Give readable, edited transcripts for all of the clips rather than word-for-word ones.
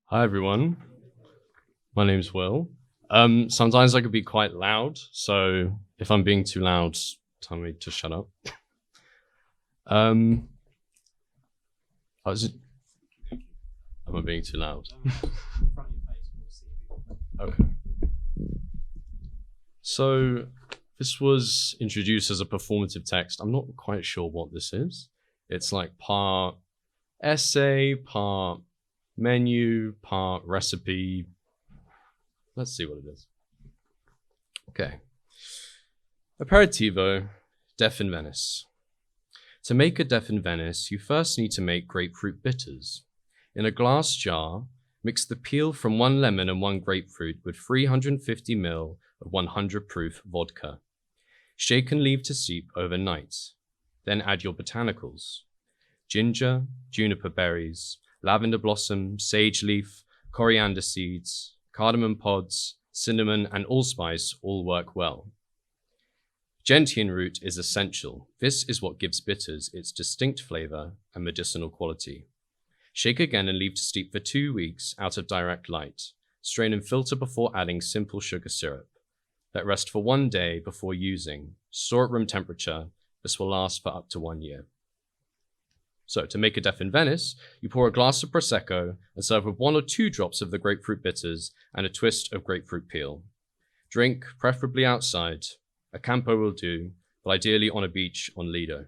Hi everyone, my name's Will. Sometimes I could be quite loud, so if I'm being too loud, tell me to shut up. Am I being too loud? Okay. So this was introduced as a performative text. I'm not quite sure what this is. It's like part essay, part menu, part recipe. Let's see what it is. Okay. Aperitivo, Death in Venice. To make a Death in Venice, you first need to make grapefruit bitters. In a glass jar, mix the peel from 1 lemon and 1 grapefruit with 350 ml of 100 proof vodka. Shake and leave to steep overnight. Then add your botanicals: ginger, juniper berries, lavender blossom, sage leaf, coriander seeds, cardamom pods, cinnamon, and allspice all work well. Gentian root is essential. This is what gives bitters its distinct flavor and medicinal quality. Shake again and leave to steep for 2 weeks out of direct light. Strain and filter before adding simple sugar syrup. Let rest for 1 day before using. Store at room temperature. This will last for up to 1 year. So to make a Death in Venice, you pour a glass of Prosecco and serve with 1 or 2 drops of the grapefruit bitters and a twist of grapefruit peel. Drink, preferably outside. A campo will do, but ideally on a beach on Lido.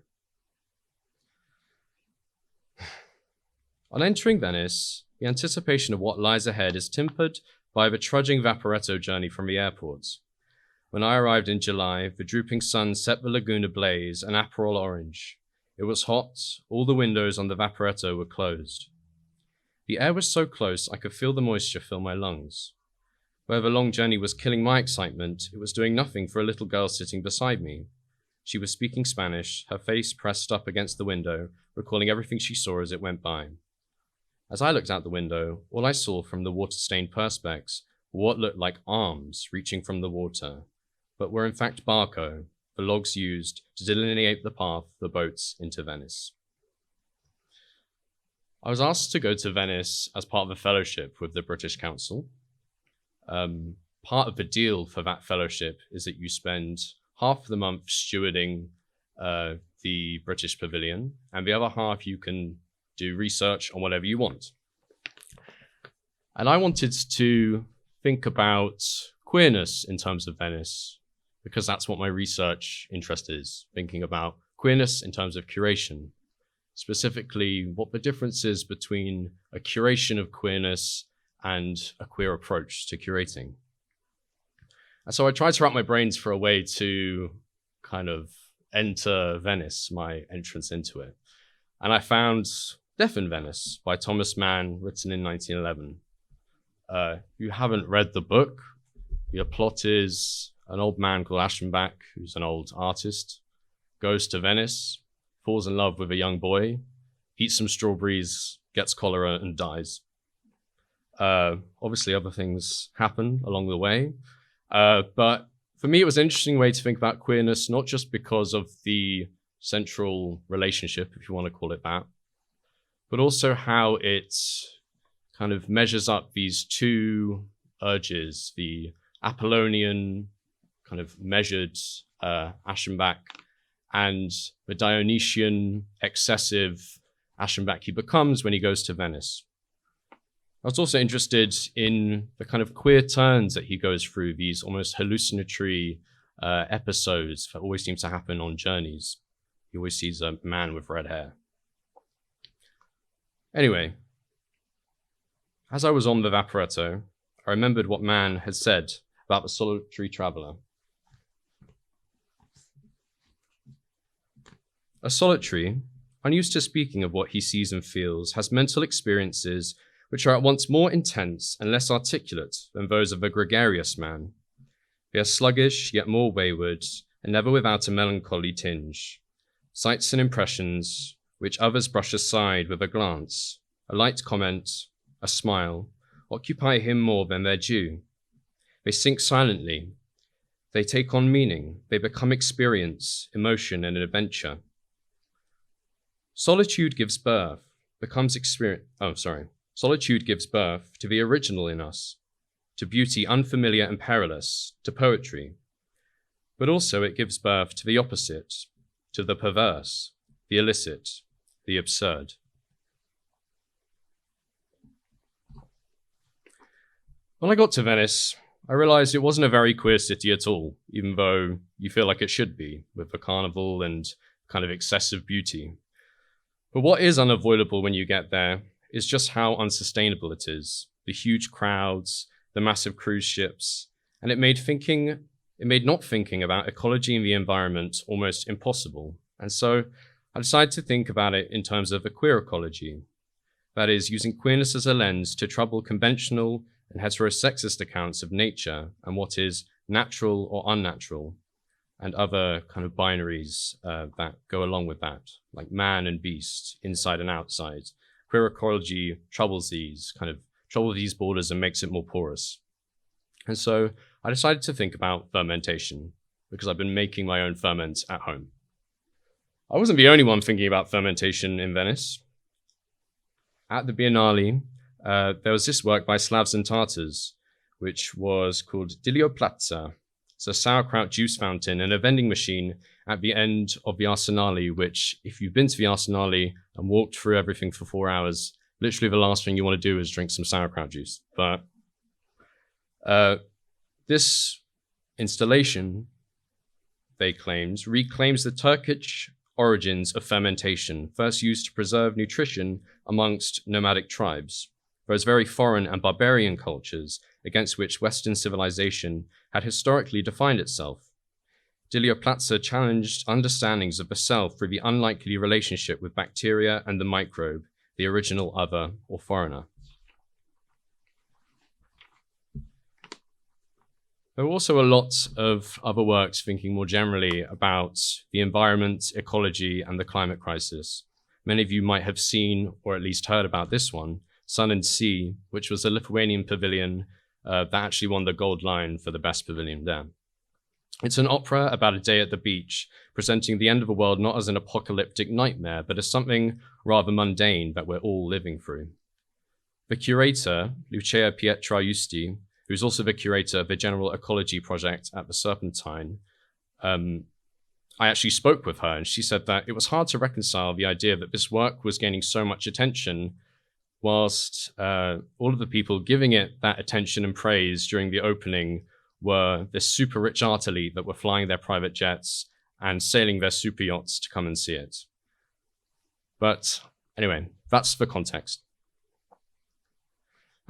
On entering Venice, the anticipation of what lies ahead is tempered by the trudging Vaporetto journey from the airport. When I arrived in July, the drooping sun set the lagoon ablaze, an Aperol orange. It was hot, all the windows on the Vaporetto were closed. The air was so close I could feel the moisture fill my lungs. Where the long journey was killing my excitement, it was doing nothing for a little girl sitting beside me. She was speaking Spanish, her face pressed up against the window, recalling everything she saw as it went by. As I looked out the window, all I saw from the water-stained perspex were what looked like arms reaching from the water, but were in fact barco, the logs used to delineate the path of the boats into Venice. I was asked to go to Venice as part of a fellowship with the British Council. Part of the deal for that fellowship is that you spend half the month stewarding the British Pavilion, and the other half you can do research on whatever you want. And I wanted to think about queerness in terms of Venice, because that's what my research interest is, thinking about queerness in terms of curation, specifically what the difference is between a curation of queerness and a queer approach to curating. And so I tried to wrap my brains for a way to kind of enter Venice, my entrance into it. And I found Death in Venice by Thomas Mann, written in 1911. If you haven't read the book, the plot is an old man called Aschenbach, who's an old artist, goes to Venice, falls in love with a young boy, eats some strawberries, gets cholera, and dies. Obviously, other things happen along the way. But for me, it was an interesting way to think about queerness, not just because of the central relationship, if you want to call it that, but also how it kind of measures up these two urges, the Apollonian kind of measured Aschenbach and the Dionysian excessive Aschenbach he becomes when he goes to Venice. I was also interested in the kind of queer turns that he goes through, these almost hallucinatory episodes that always seem to happen on journeys. He always sees a man with red hair. Anyway, as I was on the Vaporetto, I remembered what Mann had said about the solitary traveler. A solitary, unused to speaking of what he sees and feels, has mental experiences which are at once more intense and less articulate than those of a gregarious man. They are sluggish, yet more wayward, and never without a melancholy tinge. Sights and impressions, which others brush aside with a glance, a light comment, a smile, occupy him more than their due. They sink silently. They take on meaning. They become experience, emotion, and adventure. Solitude gives birth, becomes experience. Solitude gives birth to the original in us, to beauty unfamiliar and perilous, to poetry. But also it gives birth to the opposite, to the perverse, the illicit, the absurd. When I got to Venice, I realized it wasn't a very queer city at all, even though you feel like it should be, with the carnival and kind of excessive beauty. But what is unavoidable when you get there is just how unsustainable it is. The huge crowds, the massive cruise ships, and it made not thinking about ecology and the environment almost impossible. And so I decided to think about it in terms of a queer ecology. That is, using queerness as a lens to trouble conventional and heterosexist accounts of nature and what is natural or unnatural, and other kind of binaries that go along with that, like man and beast, inside and outside. Queer ecology troubles these borders and makes it more porous. And so I decided to think about fermentation, because I've been making my own ferment at home. I wasn't the only one thinking about fermentation in Venice. At the Biennale, there was this work by Slavs and Tartars, which was called Diglioplatza. It's a sauerkraut juice fountain and a vending machine at the end of the Arsenale, which, if you've been to the Arsenale and walked through everything for 4 hours, literally the last thing you want to do is drink some sauerkraut juice. But this installation, they claimed, reclaims the Turkish origins of fermentation, first used to preserve nutrition amongst nomadic tribes, those very foreign and barbarian cultures against which Western civilization had historically defined itself. Diglioplatza challenged understandings of the self through the unlikely relationship with bacteria and the microbe, the original other or foreigner. There were also a lot of other works thinking more generally about the environment, ecology, and the climate crisis. Many of you might have seen, or at least heard about this one, Sun and Sea, which was a Lithuanian pavilion that actually won the Gold Lion for the best pavilion there. It's an opera about a day at the beach, presenting the end of the world not as an apocalyptic nightmare, but as something rather mundane that we're all living through. The curator, Lucia Pietra Justi, who's also the curator of the General Ecology Project at the Serpentine, I actually spoke with her, and she said that it was hard to reconcile the idea that this work was gaining so much attention whilst all of the people giving it that attention and praise during the opening were this super rich art elite that were flying their private jets and sailing their super yachts to come and see it. But anyway, that's the context.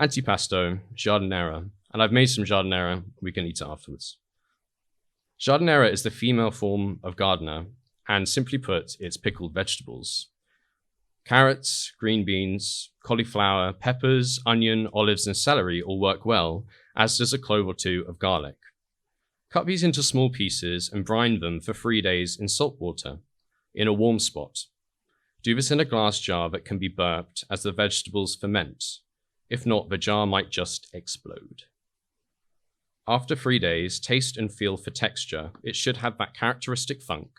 Antipasto, giardiniera, and I've made some giardiniera, we can eat it afterwards. Giardiniera is the female form of gardener, and simply put, it's pickled vegetables. Carrots, green beans, cauliflower, peppers, onion, olives, and celery all work well, as does a clove or two of garlic. Cut these into small pieces and brine them for 3 days in salt water, in a warm spot. Do this in a glass jar that can be burped as the vegetables ferment. If not, the jar might just explode. After 3 days, taste and feel for texture. It should have that characteristic funk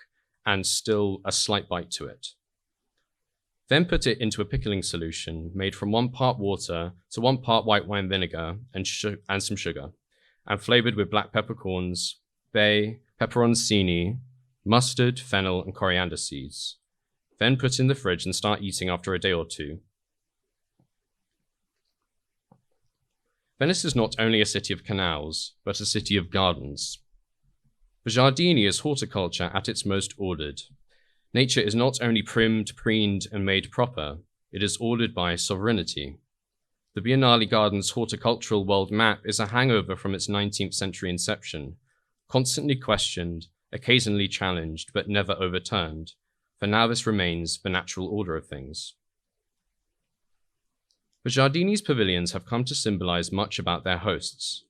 and still a slight bite to it. Then put it into a pickling solution made from 1 part water to 1 part white wine vinegar and some sugar, and flavored with black peppercorns, bay, peperoncini, mustard, fennel, and coriander seeds. Then put in the fridge and start eating after a day or 2. Venice is not only a city of canals, but a city of gardens. The giardini is horticulture at its most ordered. Nature is not only primmed, preened, and made proper, it is ordered by sovereignty. The Biennale Gardens horticultural world map is a hangover from its 19th century inception, constantly questioned, occasionally challenged, but never overturned, for now this remains the natural order of things. The Giardini's pavilions have come to symbolize much about their hosts.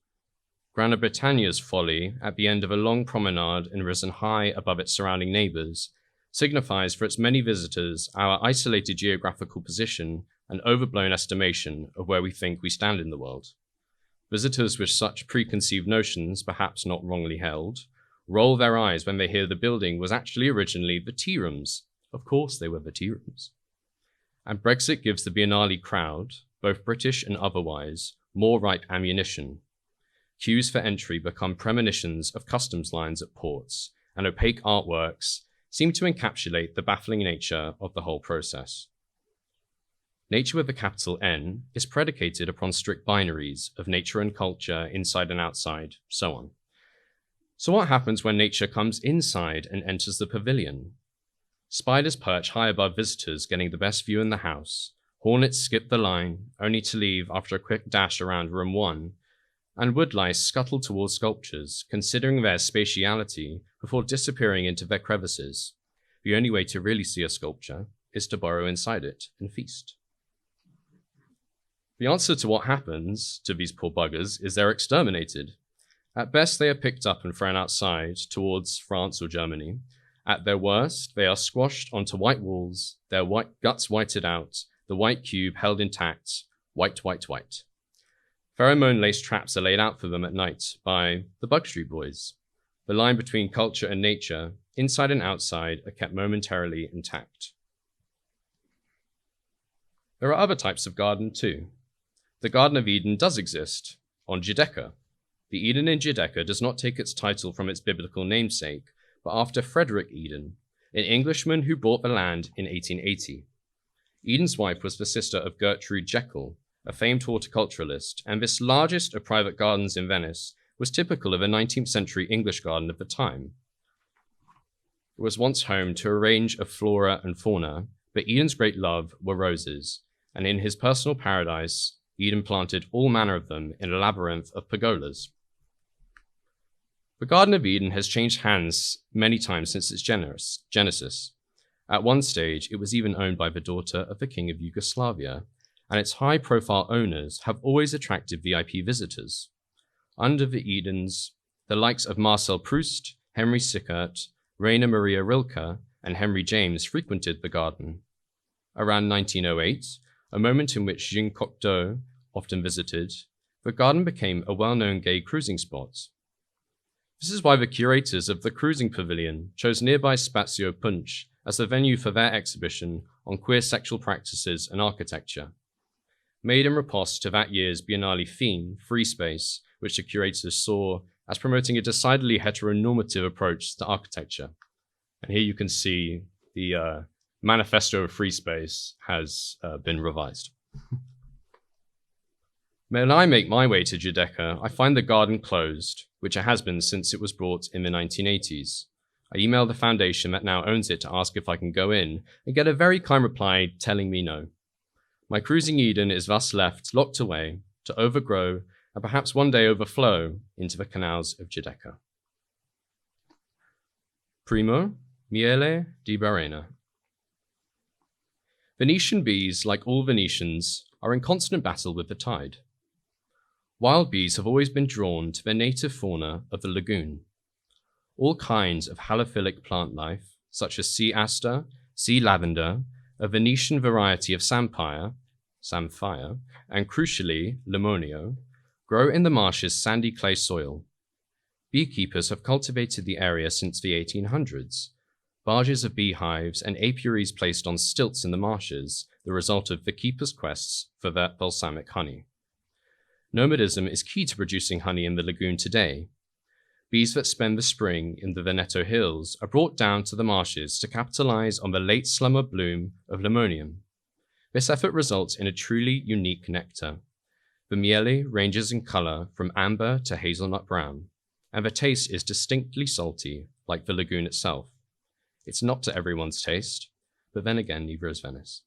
Grana Britannia's folly, at the end of a long promenade and risen high above its surrounding neighbors, signifies for its many visitors our isolated geographical position and overblown estimation of where we think we stand in the world. Visitors with such preconceived notions, perhaps not wrongly held, roll their eyes when they hear the building was actually originally the tea rooms. Of course they were the tea rooms. And Brexit gives the Biennale crowd, both British and otherwise, more ripe ammunition. Queues for entry become premonitions of customs lines at ports, and opaque artworks seem to encapsulate the baffling nature of the whole process. Nature with a capital N is predicated upon strict binaries of nature and culture, inside and outside, so on. So what happens when nature comes inside and enters the pavilion? Spiders perch high above visitors, getting the best view in the house. Hornets skip the line, only to leave after a quick dash around room 1. And woodlice scuttle towards sculptures, considering their spatiality before disappearing into their crevices. The only way to really see a sculpture is to burrow inside it and feast. The answer to what happens to these poor buggers is they're exterminated. At best, they are picked up and thrown outside towards France or Germany. At their worst, they are squashed onto white walls, their white guts whited out, the white cube held intact, white, white, white. Pheromone-laced traps are laid out for them at night by the Bug Street Boys. The line between culture and nature, inside and outside, are kept momentarily intact. There are other types of garden too. The Garden of Eden does exist, on Giudecca. The Eden in Giudecca does not take its title from its biblical namesake, but after Frederick Eden, an Englishman who bought the land in 1880. Eden's wife was the sister of Gertrude Jekyll, a famed horticulturalist, and this largest of private gardens in Venice was typical of a 19th century English garden of the time. It was once home to a range of flora and fauna, but Eden's great love were roses, and in his personal paradise, Eden planted all manner of them in a labyrinth of pergolas. The Garden of Eden has changed hands many times since its genesis. At one stage, it was even owned by the daughter of the King of Yugoslavia, and its high-profile owners have always attracted VIP visitors. Under the Edens, the likes of Marcel Proust, Henry Sickert, Rainer Maria Rilke, and Henry James frequented the garden. Around 1908, a moment in which Jean Cocteau often visited, the garden became a well-known gay cruising spot. This is why the curators of the cruising pavilion chose nearby Spazio Punch as the venue for their exhibition on queer sexual practices and architecture. Made in riposte to that year's Biennale theme, Free Space, which the curators saw as promoting a decidedly heteronormative approach to architecture. And here you can see the manifesto of Free Space has been revised. When I make my way to Giudecca, I find the garden closed, which it has been since it was bought in the 1980s. I email the foundation that now owns it to ask if I can go in, and get a very kind reply telling me no. My cruising Eden is thus left locked away to overgrow and perhaps one day overflow into the canals of Giudecca. Primo, miele di Barena. Venetian bees, like all Venetians, are in constant battle with the tide. Wild bees have always been drawn to the native fauna of the lagoon. All kinds of halophilic plant life, such as sea aster, sea lavender, a Venetian variety of samphire, and crucially, limonio, grow in the marsh's sandy clay soil. Beekeepers have cultivated the area since the 1800s. Barges of beehives and apiaries placed on stilts in the marshes, the result of the keepers' quests for that balsamic honey. Nomadism is key to producing honey in the lagoon today. Bees that spend the spring in the Veneto hills are brought down to the marshes to capitalize on the late summer bloom of limonium. This effort results in a truly unique nectar. The miele ranges in color from amber to hazelnut brown, and the taste is distinctly salty, like the lagoon itself. It's not to everyone's taste, but then again, neither is Venice.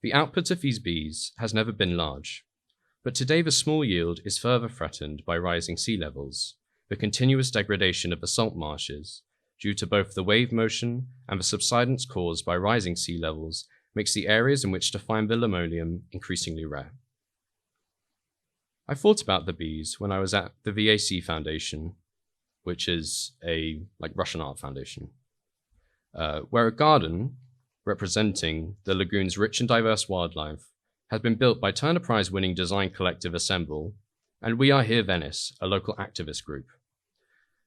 The output of these bees has never been large, but today the small yield is further threatened by rising sea levels, the continuous degradation of the salt marshes, due to both the wave motion and the subsidence caused by rising sea levels, makes the areas in which to find the limonium increasingly rare. I thought about the bees when I was at the VAC Foundation, which is a Russian art foundation, where a garden representing the lagoon's rich and diverse wildlife has been built by Turner Prize-winning design collective Assemble and We Are Here Venice, a local activist group.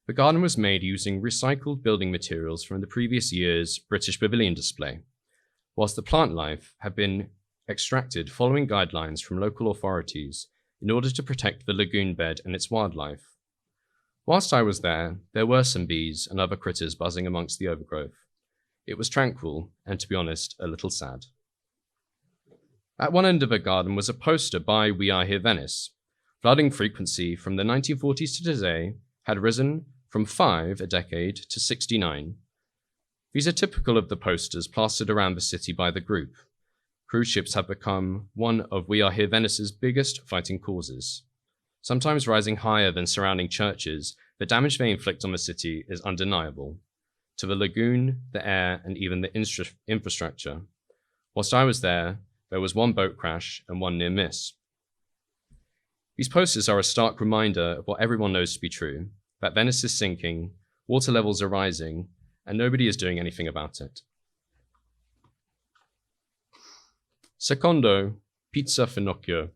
The garden was made using recycled building materials from the previous year's British Pavilion display, whilst the plant life had been extracted following guidelines from local authorities in order to protect the lagoon bed and its wildlife. Whilst I was there were some bees and other critters buzzing amongst the overgrowth. It was tranquil, and to be honest, a little sad. At one end of the garden was a poster by We Are Here Venice. Flooding frequency from the 1940s to today had risen from 5 a decade to 69. These are typical of the posters plastered around the city by the group. Cruise ships have become one of We Are Here Venice's biggest fighting causes. Sometimes rising higher than surrounding churches, the damage they inflict on the city is undeniable. To the lagoon, the air, and even the infrastructure. Whilst I was there was one boat crash and one near miss. These posters are a stark reminder of what everyone knows to be true, that Venice is sinking, water levels are rising, and nobody is doing anything about it. Secondo, pizza finocchio.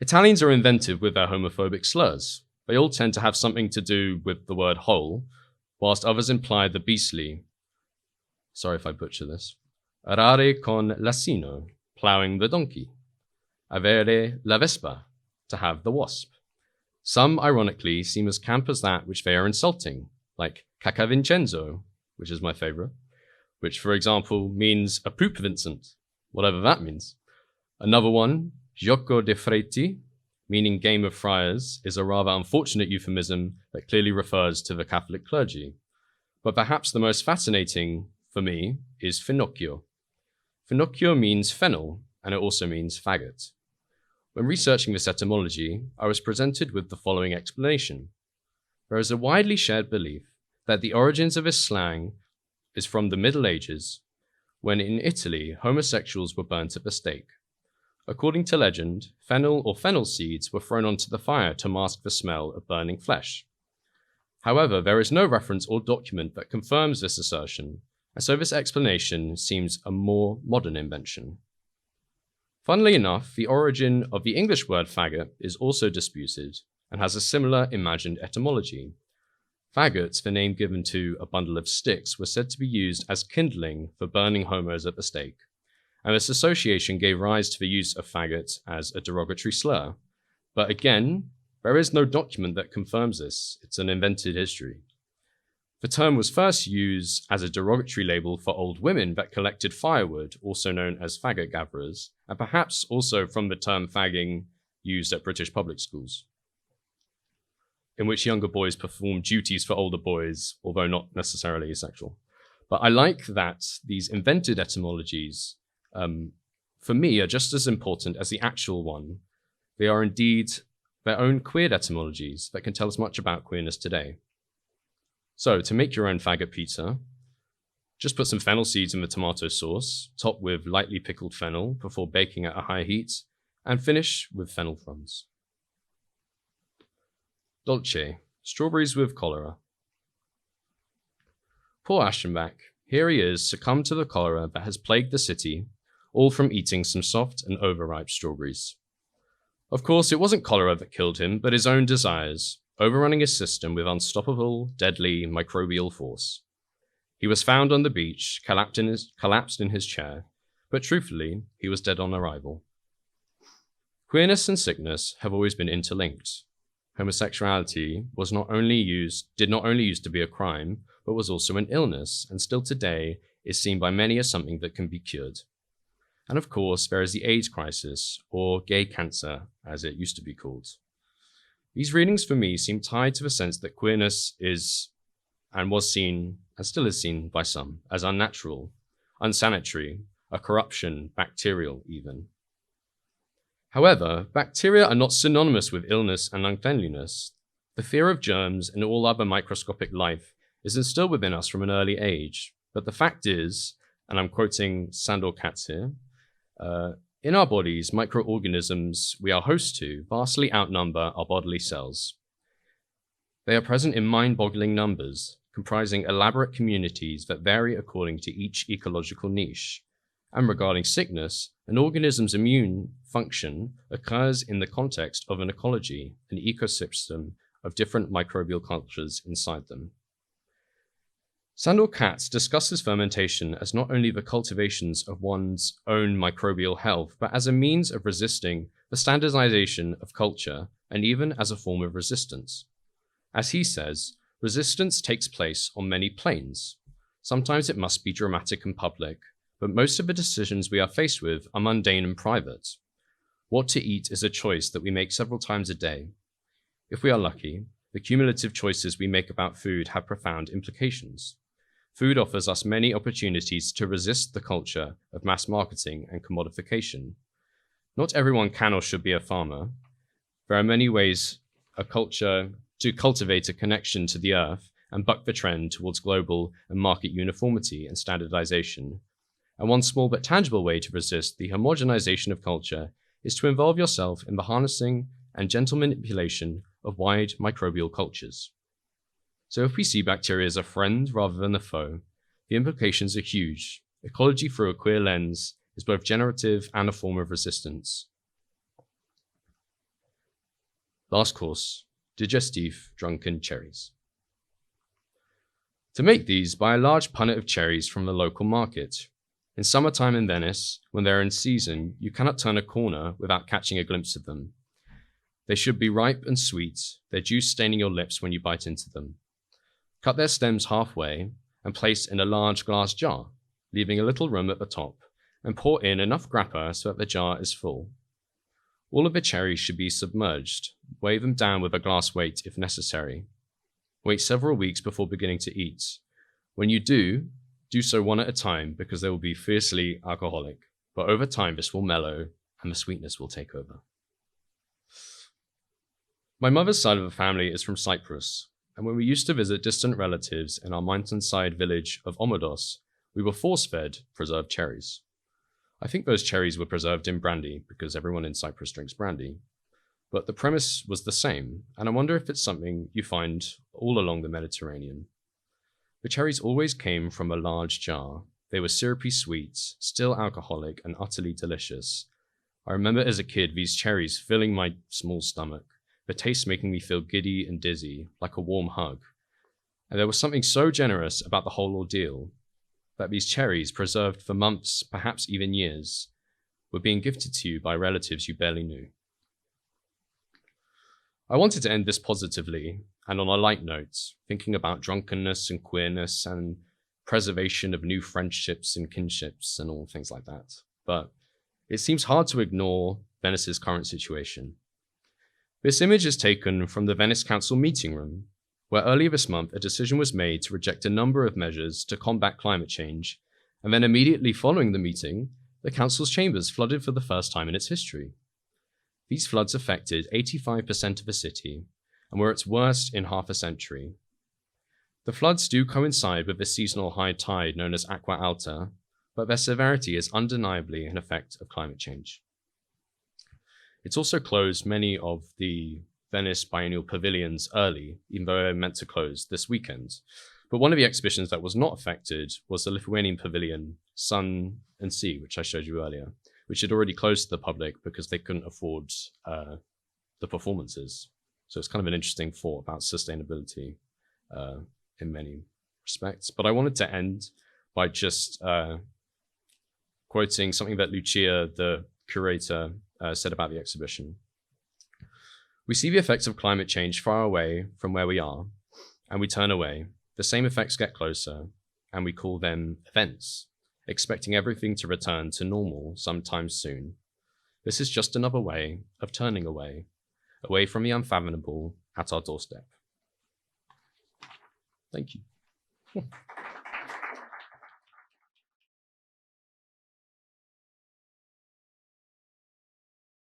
Italians are inventive with their homophobic slurs. They all tend to have something to do with the word hole, whilst others imply the beastly. Sorry if I butcher this. Arare con l'asino, ploughing the donkey. Avere la vespa, to have the wasp. Some, ironically, seem as camp as that which they are insulting, like cacavincenzo, which is my favorite, which, for example, means a poop Vincent, whatever that means. Another one, gioco de freti, meaning game of friars, is a rather unfortunate euphemism that clearly refers to the Catholic clergy. But perhaps the most fascinating, for me, is finocchio. Finocchio means fennel, and it also means faggot. When researching this etymology, I was presented with the following explanation. There is a widely shared belief that the origins of this slang is from the Middle Ages, when in Italy homosexuals were burnt at the stake. According to legend, fennel or fennel seeds were thrown onto the fire to mask the smell of burning flesh. However, there is no reference or document that confirms this assertion, and so this explanation seems a more modern invention. Funnily enough, the origin of the English word faggot is also disputed and has a similar imagined etymology. Faggots, the name given to a bundle of sticks, were said to be used as kindling for burning homos at the stake, and this association gave rise to the use of faggot as a derogatory slur. But again, there is no document that confirms this. It's an invented history. The term was first used as a derogatory label for old women that collected firewood, also known as faggot gatherers, and perhaps also from the term fagging used at British public schools, in which younger boys performed duties for older boys, although not necessarily sexual. But I like that these invented etymologies, for me, are just as important as the actual one. They are indeed their own queer etymologies that can tell us much about queerness today. So, to make your own faggot pizza, just put some fennel seeds in the tomato sauce, top with lightly pickled fennel before baking at a high heat, and finish with fennel fronds. Dolce, strawberries with cholera. Poor Aschenbach, here he is, succumbed to the cholera that has plagued the city, all from eating some soft and overripe strawberries. Of course, it wasn't cholera that killed him, but his own desires, overrunning his system with deadly microbial force. He was found on the beach, collapsed in his chair, but truthfully, he was dead on arrival. Queerness and sickness have always been interlinked. Homosexuality did not only used to be a crime, but was also an illness, and still today is seen by many as something that can be cured. And of course, there is the AIDS crisis, or gay cancer, as it used to be called. These readings for me seem tied to the sense that queerness is, and was seen, and still is seen by some, as unnatural, unsanitary, a corruption, bacterial even. However, bacteria are not synonymous with illness and uncleanliness. The fear of germs and all other microscopic life is instilled within us from an early age. But the fact is, and I'm quoting Sandor Katz here, in our bodies, microorganisms we are host to vastly outnumber our bodily cells. They are present in mind-boggling numbers, comprising elaborate communities that vary according to each ecological niche. And regarding sickness, an organism's immune function occurs in the context of an ecology, an ecosystem of different microbial cultures inside them. Sandor Katz discusses fermentation as not only the cultivations of one's own microbial health, but as a means of resisting the standardization of culture and even as a form of resistance. As he says, resistance takes place on many planes. Sometimes it must be dramatic and public, but most of the decisions we are faced with are mundane and private. What to eat is a choice that we make several times a day. If we are lucky, the cumulative choices we make about food have profound implications. Food offers us many opportunities to resist the culture of mass marketing and commodification. Not everyone can or should be a farmer. There are many ways to cultivate a connection to the earth and buck the trend towards global and market uniformity and standardization. And one small but tangible way to resist the homogenization of culture is to involve yourself in the harnessing and gentle manipulation of wide microbial cultures. So if we see bacteria as a friend rather than a foe, the implications are huge. Ecology through a queer lens is both generative and a form of resistance. Last course, Digestive, Drunken, Cherries. To make these, buy a large punnet of cherries from the local market. In summertime in Venice, when they're in season, you cannot turn a corner without catching a glimpse of them. They should be ripe and sweet, their juice staining your lips when you bite into them. Cut their stems halfway and place in a large glass jar, leaving a little room at the top, and pour in enough grappa so that the jar is full. All of the cherries should be submerged. Weigh them down with a glass weight if necessary. Wait several weeks before beginning to eat. When you do so one at a time because they will be fiercely alcoholic, but over time this will mellow and the sweetness will take over. My mother's side of the family is from Cyprus, and when we used to visit distant relatives in our mountainside village of Omodos, we were force-fed preserved cherries. I think those cherries were preserved in brandy because everyone in Cyprus drinks brandy. But the premise was the same, and I wonder if it's something you find all along the Mediterranean. The cherries always came from a large jar. They were syrupy sweets, still alcoholic, and utterly delicious. I remember as a kid these cherries filling my small stomach, the taste making me feel giddy and dizzy, like a warm hug. And there was something so generous about the whole ordeal, that these cherries, preserved for months, perhaps even years, were being gifted to you by relatives you barely knew. I wanted to end this positively and on a light note, thinking about drunkenness and queerness and preservation of new friendships and kinships and all things like that. But it seems hard to ignore Venice's current situation. This image is taken from the Venice Council meeting room, where earlier this month a decision was made to reject a number of measures to combat climate change, and then immediately following the meeting, the council's chambers flooded for the first time in its history. These floods affected 85% of the city and were its worst in half a century. The floods do coincide with the seasonal high tide known as Acqua Alta, but their severity is undeniably an effect of climate change. It's also closed many of the Venice biennial pavilions early, even though they're meant to close this weekend. But one of the exhibitions that was not affected was the Lithuanian pavilion, Sun and Sea, which I showed you earlier, which had already closed to the public because they couldn't afford the performances. So it's kind of an interesting thought about sustainability in many respects. But I wanted to end by just quoting something that Lucia, the curator, said about the exhibition. We see the effects of climate change far away from where we are, and we turn away. The same effects get closer, and we call them events, expecting everything to return to normal sometime soon. This is just another way of turning away from the unfathomable at our doorstep. Thank you.